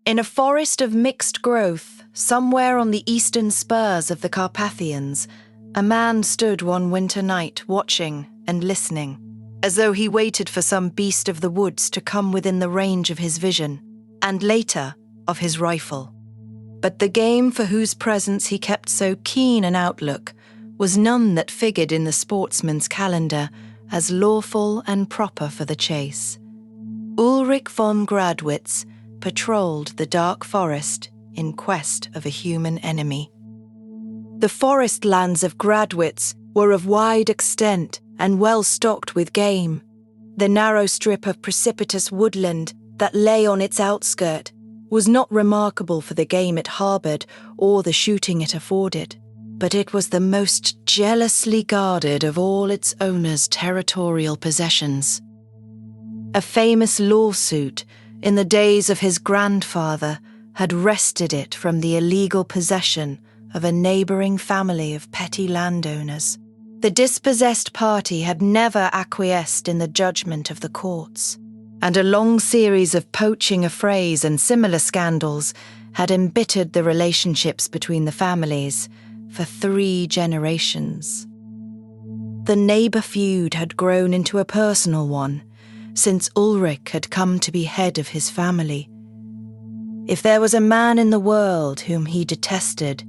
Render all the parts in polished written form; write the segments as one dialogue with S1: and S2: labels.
S1: In a forest of mixed growth, somewhere on the eastern spurs of the Carpathians, a man stood one winter night watching and listening, as though he waited for some beast of the woods to come within the range of his vision, and later of his rifle. But the game for whose presence he kept so keen an outlook was none that figured in the sportsman's calendar as lawful and proper for the chase. Ulrich von Gradwitz patrolled the dark forest in quest of a human enemy. The forest lands of Gradwitz were of wide extent and well stocked with game. The narrow strip of precipitous woodland that lay on its outskirt was not remarkable for the game it harboured or the shooting it afforded, but it was the most jealously guarded of all its owners' territorial possessions. A famous lawsuit in the days of his grandfather had wrested it from the illegal possession of a neighbouring family of petty landowners. The dispossessed party had never acquiesced in the judgment of the courts, and a long series of poaching affrays and similar scandals had embittered the relationships between the families for 3 generations. The neighbour feud had grown into a personal one, since Ulrich had come to be head of his family. If there was a man in the world whom he detested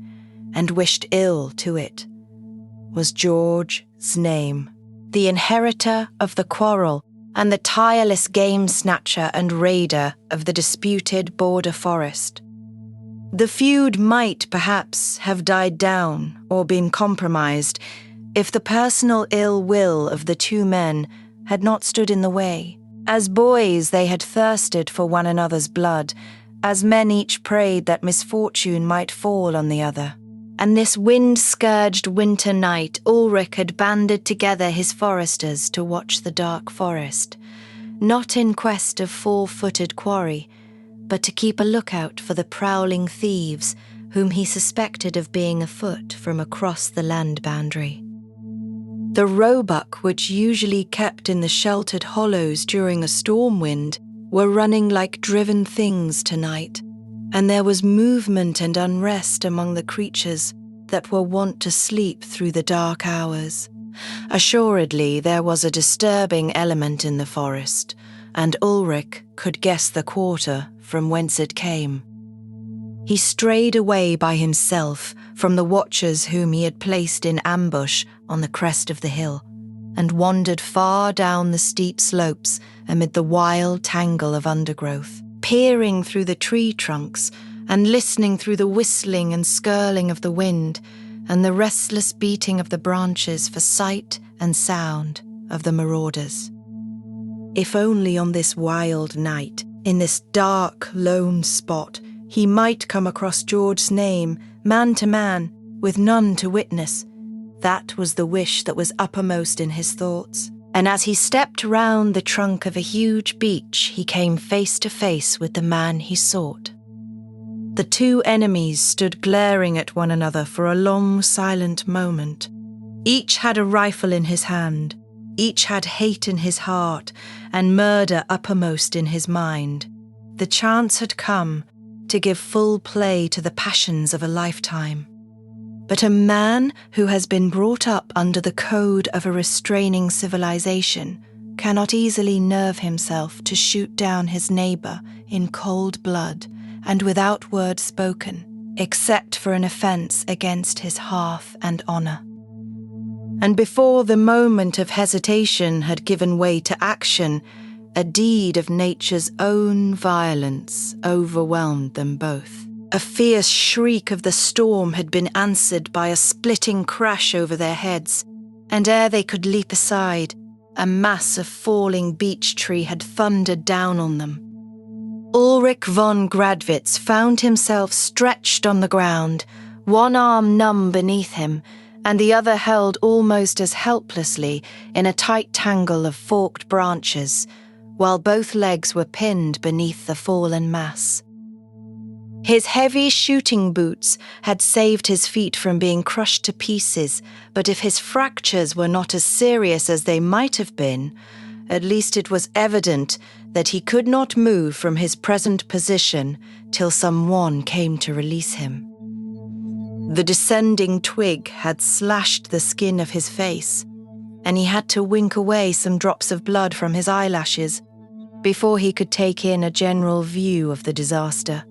S1: and wished ill to it, was Georg Znaeym, the inheritor of the quarrel and the tireless game snatcher and raider of the disputed border forest. The feud might perhaps have died down or been compromised if the personal ill will of the 2 men had not stood in the way. As boys they had thirsted for one another's blood, as men each prayed that misfortune might fall on the other. And this wind-scourged winter night Ulrich had banded together his foresters to watch the dark forest, not in quest of 4-footed quarry, but to keep a lookout for the prowling thieves whom he suspected of being afoot from across the land boundary. The roebuck, which usually kept in the sheltered hollows during a storm wind, were running like driven things tonight, and there was movement and unrest among the creatures that were wont to sleep through the dark hours. Assuredly, there was a disturbing element in the forest, and Ulrich could guess the quarter from whence it came. He strayed away by himself from the watchers whom he had placed in ambush on the crest of the hill, and wandered far down the steep slopes amid the wild tangle of undergrowth, peering through the tree trunks and listening through the whistling and skirling of the wind and the restless beating of the branches for sight and sound of the marauders. If only on this wild night, in this dark, lone spot, he might come across Georg Znaeym, man to man, with none to witness. That was the wish that was uppermost in his thoughts. And as he stepped round the trunk of a huge beech, he came face to face with the man he sought. The 2 enemies stood glaring at one another for a long, silent moment. Each had a rifle in his hand. Each had hate in his heart and murder uppermost in his mind. The chance had come to give full play to the passions of a lifetime. But a man who has been brought up under the code of a restraining civilization cannot easily nerve himself to shoot down his neighbour in cold blood and without word spoken, except for an offence against his hearth and honour. And before the moment of hesitation had given way to action, a deed of nature's own violence overwhelmed them both. A fierce shriek of the storm had been answered by a splitting crash over their heads, and ere they could leap aside, a mass of falling beech tree had thundered down on them. Ulrich von Gradwitz found himself stretched on the ground, one arm numb beneath him, and the other held almost as helplessly in a tight tangle of forked branches, while both legs were pinned beneath the fallen mass. His heavy shooting boots had saved his feet from being crushed to pieces, but if his fractures were not as serious as they might have been, At least it was evident that he could not move from his present position till someone came to release him. The descending twig had slashed the skin of his face, and he had to wink away some drops of blood from his eyelashes before he could take in a general view of the disaster.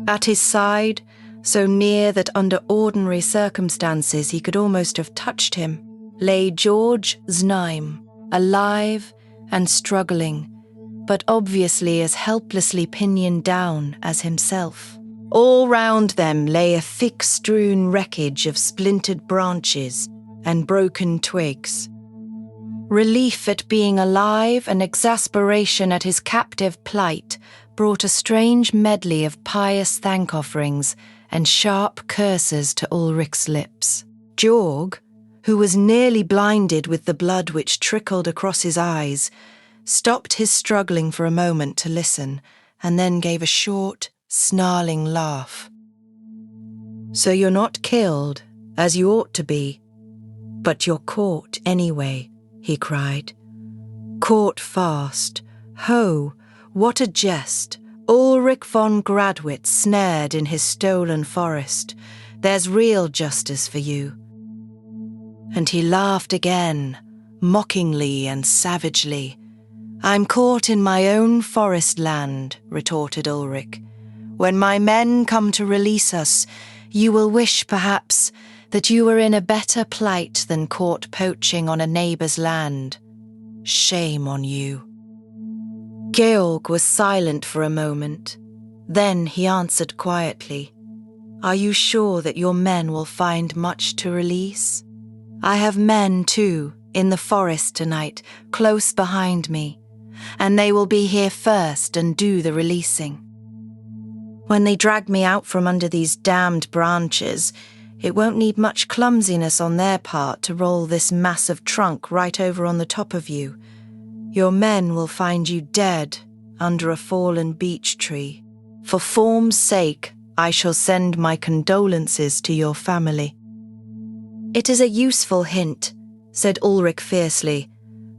S1: At his side, so near that under ordinary circumstances he could almost have touched him, lay Georg Znaeym, alive and struggling, but obviously as helplessly pinioned down as himself. All round them lay a thick-strewn wreckage of splintered branches and broken twigs. Relief at being alive and exasperation at his captive plight brought a strange medley of pious thank-offerings and sharp curses to Ulrich's lips. Georg, who was nearly blinded with the blood which trickled across his eyes, stopped his struggling for a moment to listen, and then gave a short, snarling laugh. "So you're not killed, as you ought to be, but you're caught anyway," he cried. "Caught fast. Ho, what a jest! Ulrich von Gradwitz snared in his stolen forest. There's real justice for you." And he laughed again, mockingly and savagely. "I'm caught in my own forest land," retorted Ulrich. "When my men come to release us, you will wish, perhaps, that you were in a better plight than caught poaching on a neighbour's land. Shame on you." Georg was silent for a moment. Then he answered quietly, "Are you sure that your men will find much to release? I have men, too, in the forest tonight, close behind me, and they will be here first and do the releasing. When they drag me out from under these damned branches, it won't need much clumsiness on their part to roll this massive trunk right over on the top of you. Your men will find you dead under a fallen beech tree. For form's sake, I shall send my condolences to your family." "It is a useful hint," said Ulrich fiercely.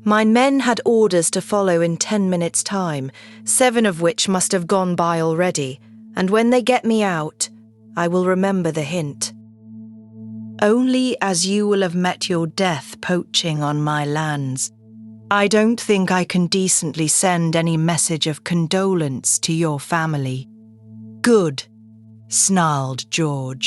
S1: "My men had orders to follow in 10 minutes' time, 7 of which must have gone by already, and when they get me out, I will remember the hint. Only as you will have met your death poaching on my lands, I don't think I can decently send any message of condolence to your family." "Good," snarled Georg.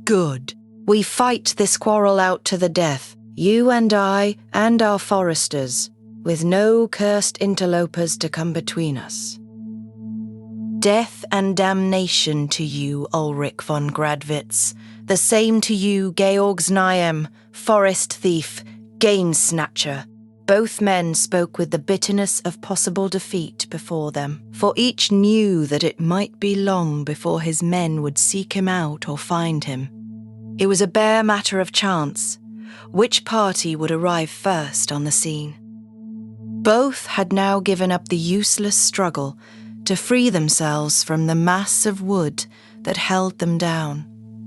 S1: "Good. We fight this quarrel out to the death, you and I and our foresters, with no cursed interlopers to come between us. Death and damnation to you, Ulrich von Gradwitz. The same to you, Georg Znaeym, forest thief, game snatcher." Both men spoke with the bitterness of possible defeat before them, for each knew that it might be long before his men would seek him out or find him. It was a bare matter of chance which party would arrive first on the scene. Both had now given up the useless struggle to free themselves from the mass of wood that held them down.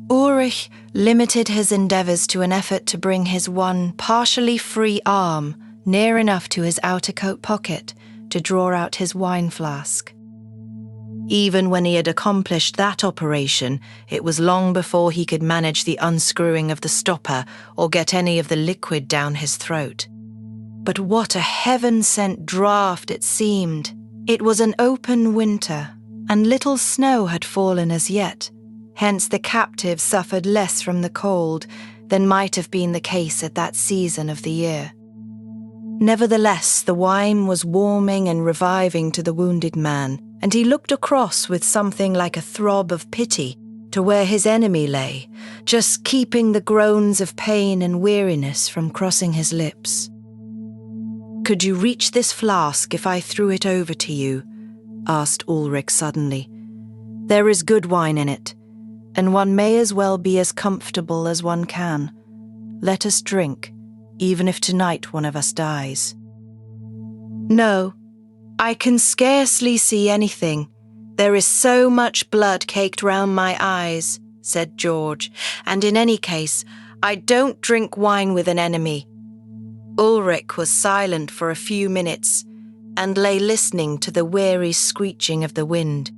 S1: Ulrich limited his endeavours to an effort to bring his one partially free arm near enough to his outer coat pocket to draw out his wine flask. Even when he had accomplished that operation, it was long before he could manage the unscrewing of the stopper or get any of the liquid down his throat. But what a heaven-sent draught it seemed! It was an open winter, and little snow had fallen as yet, hence the captive suffered less from the cold than might have been the case at that season of the year. Nevertheless, the wine was warming and reviving to the wounded man, and he looked across with something like a throb of pity to where his enemy lay, just keeping the groans of pain and weariness from crossing his lips. "Could you reach this flask if I threw it over to you?" asked Ulrich suddenly. "There is good wine in it, and one may as well be as comfortable as one can. Let us drink, even if tonight one of us dies." "No, I can scarcely see anything. There is so much blood caked round my eyes," said Georg, "and in any case, I don't drink wine with an enemy." Ulrich was silent for a few minutes and lay listening to the weary screeching of the wind.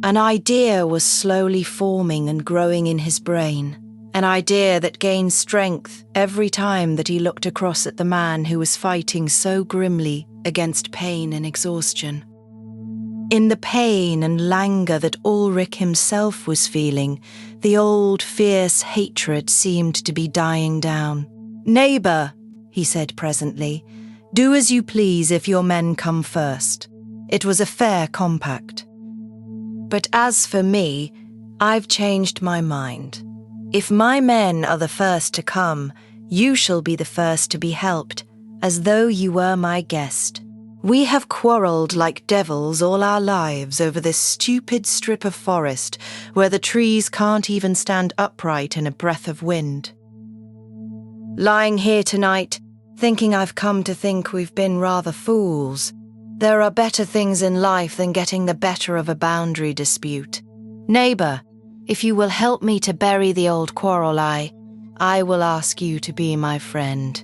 S1: An idea was slowly forming and growing in his brain, an idea that gained strength every time that he looked across at the man who was fighting so grimly against pain and exhaustion. In the pain and languor that Ulrich himself was feeling, the old fierce hatred seemed to be dying down. "Neighbour," he said presently, "do as you please if your men come first." It was a fair compact. "But as for me, I've changed my mind. If my men are the first to come, you shall be the first to be helped, as though you were my guest. We have quarrelled like devils all our lives over this stupid strip of forest where the trees can't even stand upright in a breath of wind. Lying here tonight, thinking I've come to think we've been rather fools. There are better things in life than getting the better of a boundary dispute. Neighbour, if you will help me to bury the old quarrel, I will ask you to be my friend."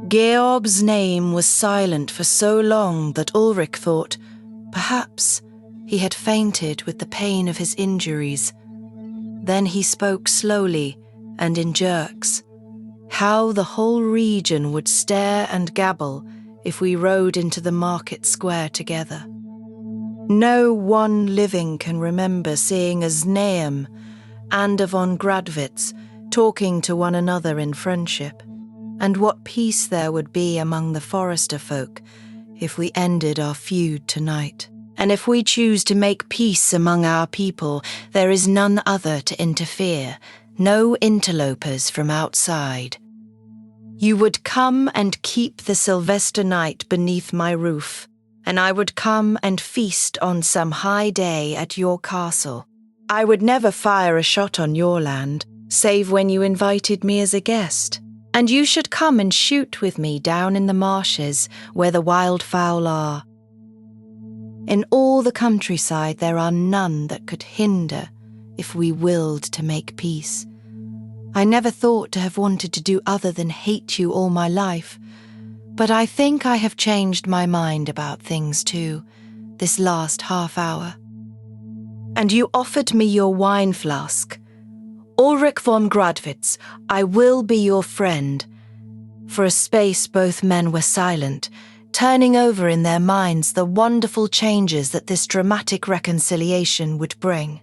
S1: Georg Znaeym was silent for so long that Ulrich thought perhaps he had fainted with the pain of his injuries. Then he spoke slowly and in jerks. How the whole region would stare and gabble if we rode into the market square together. No one living can remember seeing a Znaeym and a von Gradwitz talking to one another in friendship, and what peace there would be among the forester folk if we ended our feud tonight. And if we choose to make peace among our people, there is none other to interfere, no interlopers from outside. You would come and keep the Sylvester night beneath my roof, and I would come and feast on some high day at your castle. I would never fire a shot on your land, save when you invited me as a guest. And you should come and shoot with me down in the marshes where the wildfowl are. In all the countryside there are none that could hinder if we willed to make peace. I never thought to have wanted to do other than hate you all my life, but I think I have changed my mind about things too, this last half hour. And you offered me your wine flask. Ulrich von Gradwitz, I will be your friend." For a space both men were silent, turning over in their minds the wonderful changes that this dramatic reconciliation would bring.